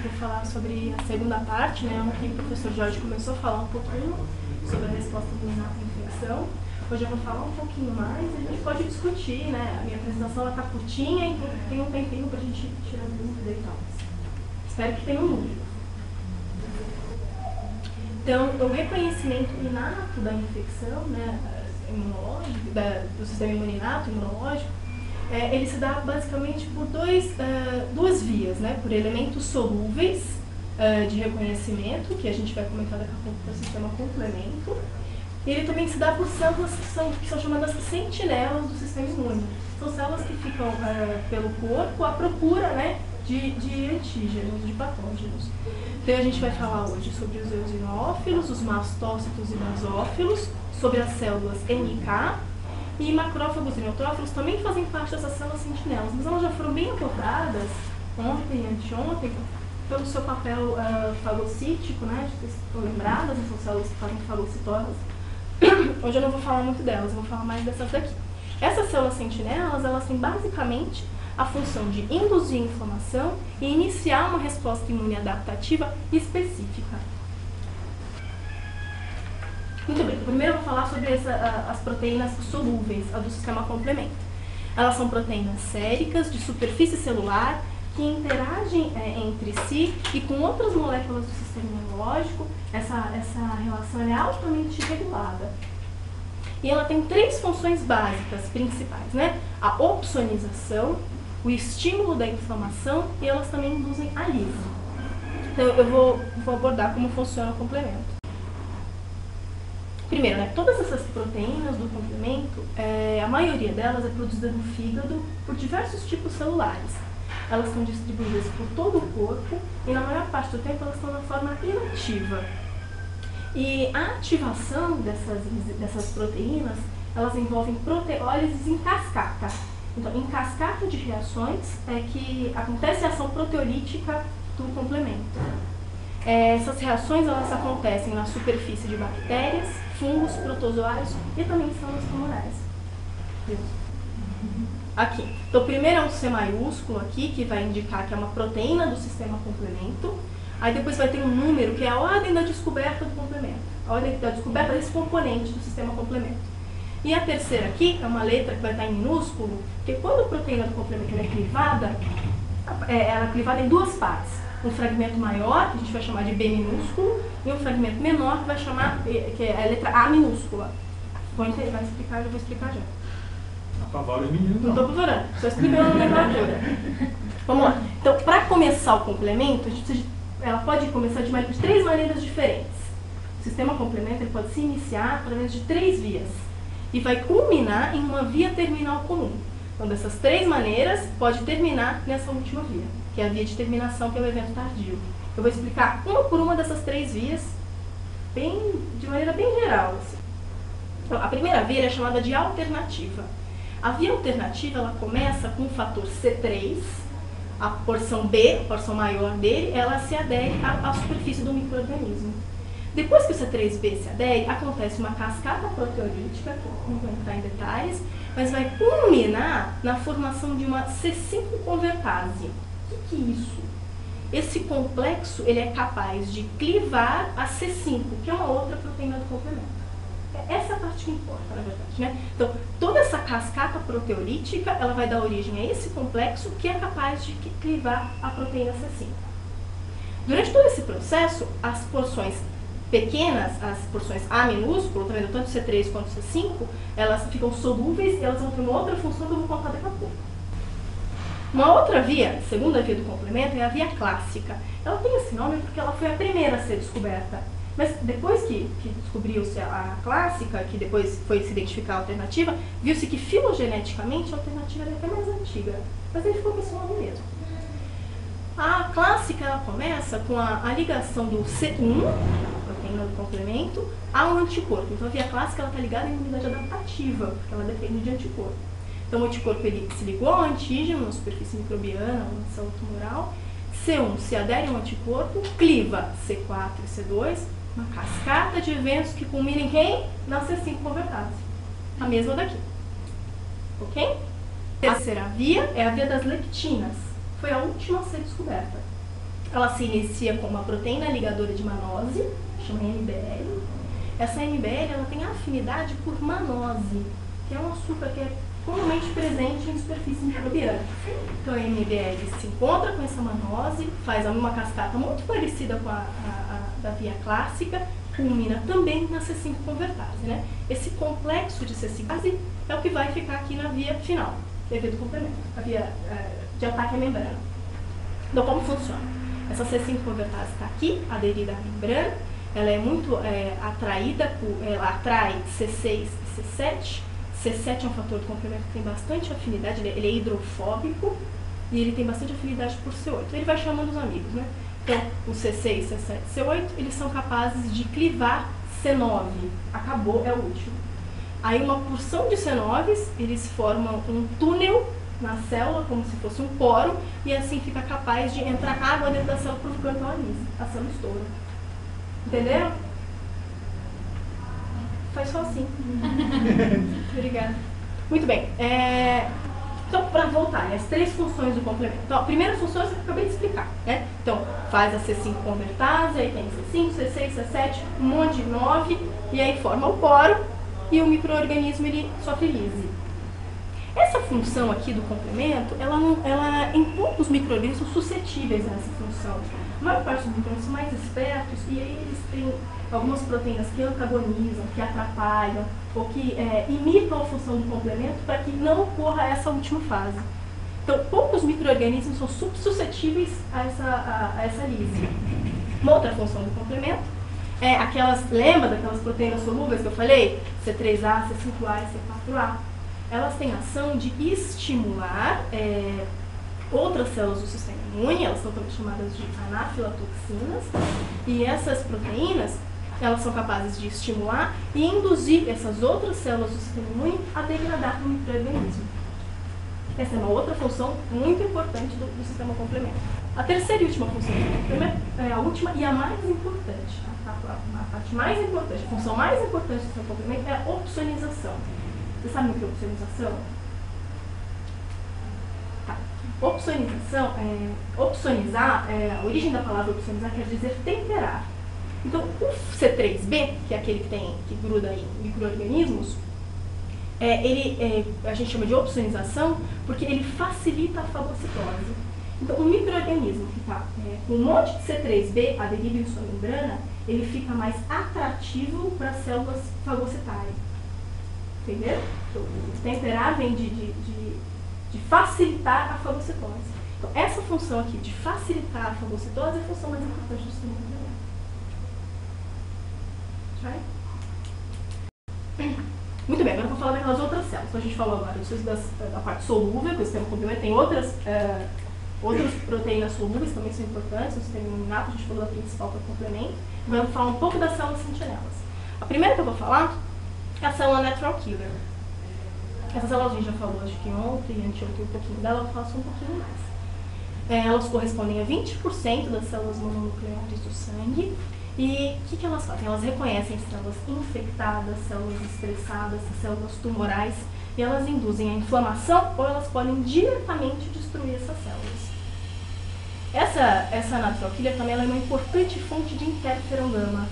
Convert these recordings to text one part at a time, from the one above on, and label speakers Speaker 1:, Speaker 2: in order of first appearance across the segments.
Speaker 1: vou falar sobre a segunda parte, né, onde o professor Jorge começou a falar um pouquinho sobre a resposta imunológica à infecção. Hoje eu vou falar um pouquinho mais e a gente pode discutir, né? A minha apresentação está curtinha, então tem um tempinho para a gente tirar dúvida e tal. Espero que tenham dúvida. Então, o reconhecimento inato da infecção, né, imunológico, do sistema imuninato, imunológico, ele se dá basicamente por duas vias, né? Por elementos solúveis de reconhecimento, que a gente vai comentar daqui a pouco para o sistema complemento. E ele também se dá por células que são chamadas sentinelas do sistema imune. São células que ficam pelo corpo à procura, né, de antígenos, de patógenos. Então a gente vai falar hoje sobre os eosinófilos, os mastócitos e basófilos, sobre as células NK, e macrófagos e neutrófilos também fazem parte dessas células sentinelas, mas elas já foram bem abordadas ontem e anteontem pelo seu papel fagocítico, né? Estão lembradas, são células que fazem fagocitose. Hoje eu não vou falar muito delas, eu vou falar mais dessas daqui. Essas células sentinelas, elas têm basicamente a função de induzir inflamação e iniciar uma resposta imune adaptativa específica. Muito bem, primeiro eu vou falar sobre as proteínas solúveis, a do sistema complemento. Elas são proteínas séricas de superfície celular que interagem entre si e com outras moléculas do sistema imunológico. Essa relação é altamente regulada. E ela tem três funções básicas principais, né? A opsonização, o estímulo da inflamação e elas também induzem alívio. Então eu vou abordar como funciona o complemento. Primeiro, né, todas essas proteínas do complemento, a maioria delas é produzida no fígado por diversos tipos celulares. Elas são distribuídas por todo o corpo e na maior parte do tempo elas estão na forma inativa. E a ativação dessas proteínas, elas envolvem proteólises em cascata. Então, em cascata de reações é que acontece a ação proteolítica do complemento. Essas reações elas acontecem na superfície de bactérias, fungos, protozoários e também células tumorais. Aqui. Então, primeiro é um C maiúsculo aqui, que vai indicar que é uma proteína do sistema complemento. Aí depois vai ter um número, que é a ordem da descoberta do complemento. A ordem da descoberta desse componente do sistema complemento. E a terceira aqui é uma letra que vai estar em minúsculo, porque quando a proteína do complemento é clivada, ela é clivada em duas partes. Um fragmento maior, que a gente vai chamar de B minúsculo, e um fragmento menor, que vai chamar, que é a letra A minúscula. Vai explicar, eu vou explicar já.
Speaker 2: Apavora os meninos,
Speaker 1: não. Não estou apavorando, só explicando a nomenclatura. Vamos lá. Então, para começar o complemento, a gente precisa ela pode começar de três maneiras diferentes. O sistema complemento ele pode se iniciar através de três vias e vai culminar em uma via terminal comum. Então, dessas três maneiras, pode terminar nessa última via, que é a via de terminação, que é o evento tardio. Eu vou explicar uma por uma dessas três vias, de maneira bem geral. Assim. Então, a primeira via é chamada de alternativa. A via alternativa ela começa com o fator C3, a porção B, a porção maior dele, ela se adere à superfície do micro-organismo. Depois que o C3b se adere, acontece uma cascata proteolítica, que não vou entrar em detalhes, mas vai culminar na formação de uma C5 convertase. O que é isso? Esse complexo ele é capaz de clivar a C5, que é uma outra proteína do complemento. Essa é a parte que importa, na verdade, né? Então, toda essa cascata proteolítica, ela vai dar origem a esse complexo que é capaz de clivar a proteína C5. Durante todo esse processo, as porções pequenas, as porções A minúsculo, tá vendo? Tanto C3 quanto C5, elas ficam solúveis e elas vão ter uma outra função que eu vou contar daqui a pouco. Uma outra via, segunda via do complemento, é a via clássica. Ela tem esse nome porque ela foi a primeira a ser descoberta. Mas depois que descobriu-se a clássica, que depois foi se identificar a alternativa, viu-se que filogeneticamente a alternativa era até mais antiga. Mas aí ficou com esse nome mesmo. A clássica ela começa com a ligação do C1, a proteína do complemento, a um anticorpo. Então a via clássica está ligada à imunidade adaptativa, porque ela depende de anticorpo. Então o anticorpo ele se ligou ao antígeno, na superfície microbiana, na célula tumoral. C1 se adere ao anticorpo, cliva C4 e C2, uma cascata de eventos que culminam em quem? Na C5 convertase. A mesma daqui. Ok? A terceira via é a via das lectinas. Foi a última a ser descoberta. Ela se inicia com uma proteína ligadora de manose, chama MBL. Essa MBL ela tem afinidade por manose, que é um açúcar que é comumente presente em superfície microbiana. Então a MBL se encontra com essa manose, faz uma cascata muito parecida com a da via clássica, culmina também na C5 convertase, né? Esse complexo de C5 é o que vai ficar aqui na via final, devido ao complemento, a via de ataque à membrana. Então como funciona? Essa C5 convertase está aqui, aderida à membrana, ela é muito atraída, ela atrai C6 e C7. C7 é um fator de complemento que tem bastante afinidade, ele é hidrofóbico e ele tem bastante afinidade por C8. Ele vai chamando os amigos, né? Então, o C6, C7 e C8, eles são capazes de clivar C9. Acabou, é o último. Aí uma porção de C9s, eles formam um túnel na célula, como se fosse um poro, e assim fica capaz de entrar água dentro da célula provocando a célula estoura. Entenderam? Faz só assim. Obrigada. Muito bem. Então, para voltar, as três funções do complemento. Então, a primeira função eu acabei de explicar, né? Então, faz a C5 convertase, aí tem C5, C6, C7, um monte de 9, e aí forma o poro, e o micro-organismo ele sofre lise. Essa função aqui do complemento, ela em poucos micro-organismos são suscetíveis a essa função. A maior parte dos micro-organismos são mais espertos, e aí eles têm algumas proteínas que antagonizam, que atrapalham, ou que imitam a função do complemento para que não ocorra essa última fase. Então, poucos micro-organismos são suscetíveis a essa lise. Uma outra função do complemento é lembra daquelas proteínas solúveis que eu falei? C3A, C5A e C4A. Elas têm ação de estimular outras células do sistema imune, elas são também chamadas de anafilatoxinas, e essas proteínas elas são capazes de estimular e induzir essas outras células do sistema imune a degradar no microorganismo. Essa é uma outra função muito importante do sistema complemento. A terceira e última função do complemento é a última e a mais importante. A parte mais importante, a função mais importante do sistema complemento é a opsonização. Vocês sabem o que é opsonização? Tá. Opsonizar, a origem da palavra opsonizar quer dizer temperar. Então, o C3b, que é aquele que gruda em micro-organismos, a gente chama de opsonização porque ele facilita a fagocitose. Então, um micro-organismo que está com um monte de C3b aderido em sua membrana, ele fica mais atrativo para as células fagocitarem. Entendeu? Então, temperar vem de facilitar a fagocitose. Então, essa função aqui de facilitar a fagocitose é a função mais importante do sistema complemento. Muito bem, agora eu vou falar daquelas outras células. Então, a gente falou agora da parte solúvel, que o sistema complemento tem outras proteínas solúveis também são importantes, o sistema imuninato, a gente falou da principal para o complemento. Agora eu vou falar um pouco das células sentinelas. A primeira que eu vou falar é a célula natural killer. Essa célula a gente já falou, acho que ontem e anteontem um pouquinho dela, eu faço um pouquinho mais. Elas correspondem a 20% das células mononucleares do sangue. E o que elas fazem? Elas reconhecem células infectadas, células estressadas, células tumorais, e elas induzem a inflamação ou elas podem diretamente destruir essas células. Essa natural killer também ela é uma importante fonte de interferon gama.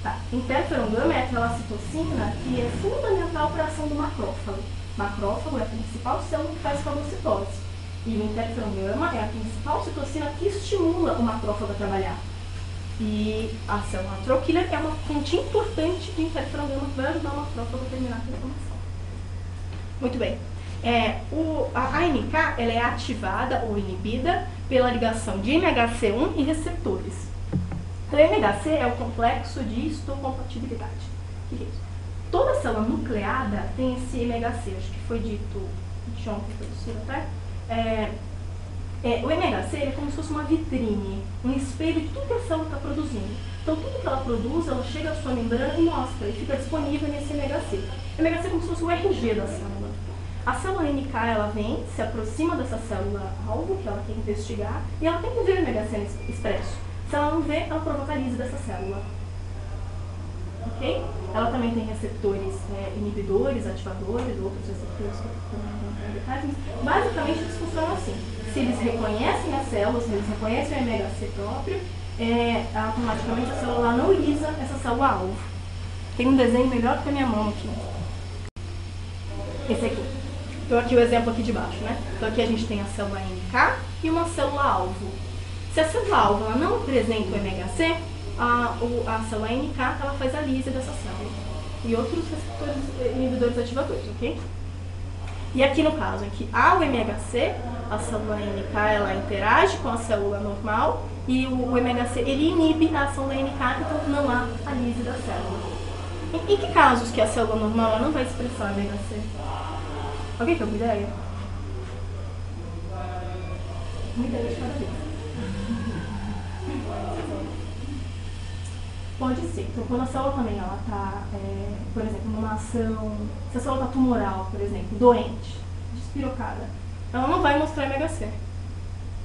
Speaker 1: Tá. Interferon gama é aquela citocina que é fundamental para a ação do macrófago. Macrófago é a principal célula que faz fagocitose. E o interferon gama é a principal citocina que estimula o macrófago a trabalhar. E a célula natural killer é uma fonte importante de interferon gama que vai ajudar o macrófago a terminar com a inflamação. Muito bem. A ANK ela é ativada ou inibida pela ligação de MHC1 e receptores. Então, o MHC é o complexo de histocompatibilidade. O que é isso? Toda célula nucleada tem esse MHC, acho que foi dito ontem, tá? O MHC é como se fosse uma vitrine, um espelho de tudo que a célula está produzindo. Então, tudo que ela produz, ela chega à sua membrana e mostra, e fica disponível nesse MHC. O MHC é como se fosse o RG da célula. A célula NK, ela vem, se aproxima dessa célula-alvo, que ela quer investigar, e ela tem que ver o MHC expresso. Se ela não vê, ela provoca a lise dessa célula. ok? Ela também tem receptores inibidores, ativadores, outros receptores que não tem detalhes, mas basicamente eles funcionam assim. Se eles reconhecem a célula, se eles reconhecem o MHC próprio, automaticamente a célula não lisa essa célula-alvo. Tem um desenho melhor do que a minha mão aqui. Esse aqui. Então aqui o exemplo aqui de baixo, né? Então aqui a gente tem a célula NK e uma célula-alvo. Se a célula-alvo ela não apresenta o MHC, a célula NK ela faz a lise dessa célula. E outros receptores inibidores ativadores, ok? E aqui no caso, aqui há o MHC, a célula NK ela interage com a célula normal e o MHC ele inibe a ação da NK, então não há a lise da célula. Em que casos que a célula normal ela não vai expressar MHC? Alguém tem alguma ideia? Uma ideia de cada vez. Pode ser. Então, quando a célula também ela está, por exemplo, numa ação, se a célula está tumoral, por exemplo, doente, despirocada, ela não vai mostrar MHC.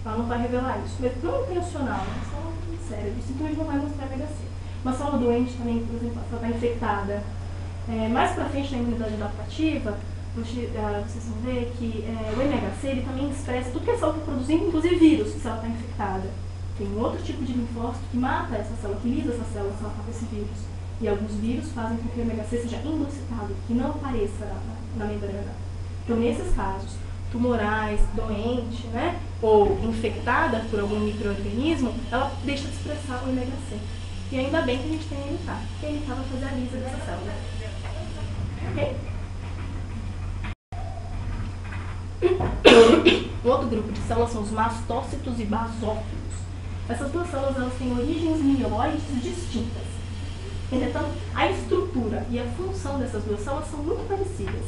Speaker 1: Ela não vai revelar isso. Mesmo não intencional, né? A célula séria, simplesmente não vai mostrar MHC. Uma célula doente também, por exemplo, ela está infectada. Mais para frente na imunidade adaptativa, vocês vão ver que o MHC ele também expressa tudo que a célula está produzindo, inclusive vírus, se ela está infectada. Tem um outro tipo de linfócito que mata essa célula, que lisa essa célula se ela está com esse vírus. E alguns vírus fazem com que o MHC seja endocitado, que não apareça na membrana. Então, nesses casos, tumorais, doente, né, ou infectada por algum micro-organismo, ela deixa de expressar o MHC. E ainda bem que a gente tem a NK, porque a NK vai fazer a lisa dessa célula. Ok? Um outro grupo de células são os mastócitos e basófilos. Essas duas células elas têm origens mieloides distintas. Entretanto, a estrutura e a função dessas duas células são muito parecidas.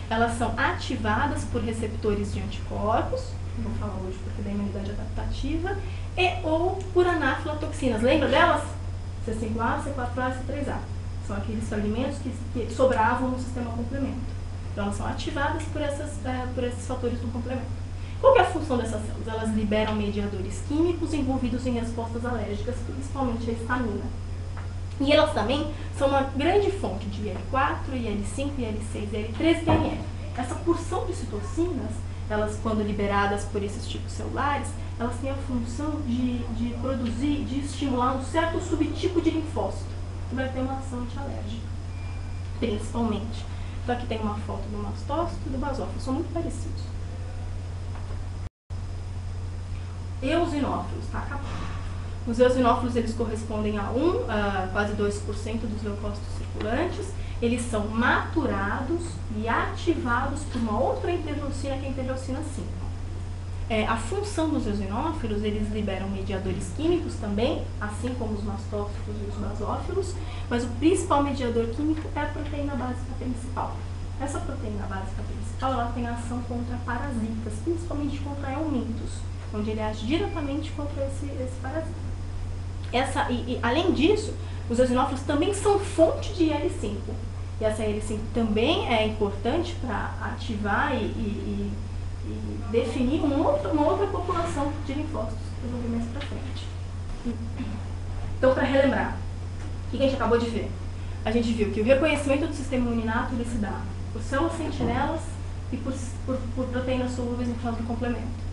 Speaker 1: Elas são ativadas por receptores de anticorpos, não vou falar hoje porque é da imunidade adaptativa, e ou por anafilatoxinas. Lembra delas? C5A, C4A e C3A. São aqueles fragmentos que sobravam no sistema complemento. Então, elas são ativadas por esses fatores do complemento. Qual que é a função dessas células? Elas liberam mediadores químicos envolvidos em respostas alérgicas, principalmente a histamina. E elas também são uma grande fonte de IL-4, IL-5, IL-6, IL-13 e IL. Essa porção de citocinas, elas quando liberadas por esses tipos celulares, elas têm a função de produzir, de estimular um certo subtipo de linfócito, que vai ter uma ação antialérgica, principalmente. Então aqui tem uma foto do mastócito e do basófilo, são muito parecidos. Eosinófilos, tá acabando. Os eosinófilos eles correspondem a quase 2% dos leucócitos circulantes. Eles são maturados e ativados por uma outra interleucina, que é a interleucina 5. A função dos eosinófilos, eles liberam mediadores químicos também, assim como os mastócitos e os basófilos, mas o principal mediador químico é a proteína básica principal. Essa proteína básica principal ela tem ação contra parasitas, principalmente contra helmintos, onde ele age diretamente contra esse parasita. Além disso, os eosinófilos também são fonte de IL-5. E essa IL-5 também é importante para ativar e definir uma outra população de linfócitos, que eu vou ver mais para frente. Então, para relembrar, o que a gente acabou de ver? A gente viu que o reconhecimento do sistema imuninato ele se dá por células sentinelas e por proteínas solúveis em fase do complemento.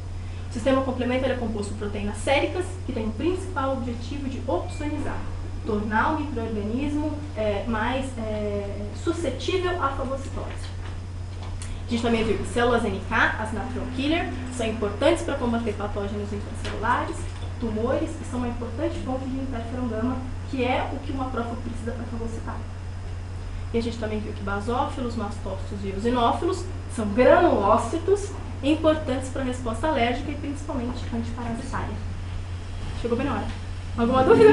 Speaker 1: O sistema complemento é composto por proteínas séricas, que tem o principal objetivo de opsonizar, tornar o micro-organismo mais suscetível à fagocitose. A gente também viu que células NK, as natural killer, são importantes para combater patógenos intracelulares, tumores, e são uma importante fonte de interferon gama, que é o que uma prófilo precisa para fagocitar. E a gente também viu que basófilos, mastócitos e eosinófilos são granulócitos, importantes para a resposta alérgica e principalmente antiparasitária. Chegou bem na hora. Alguma dúvida?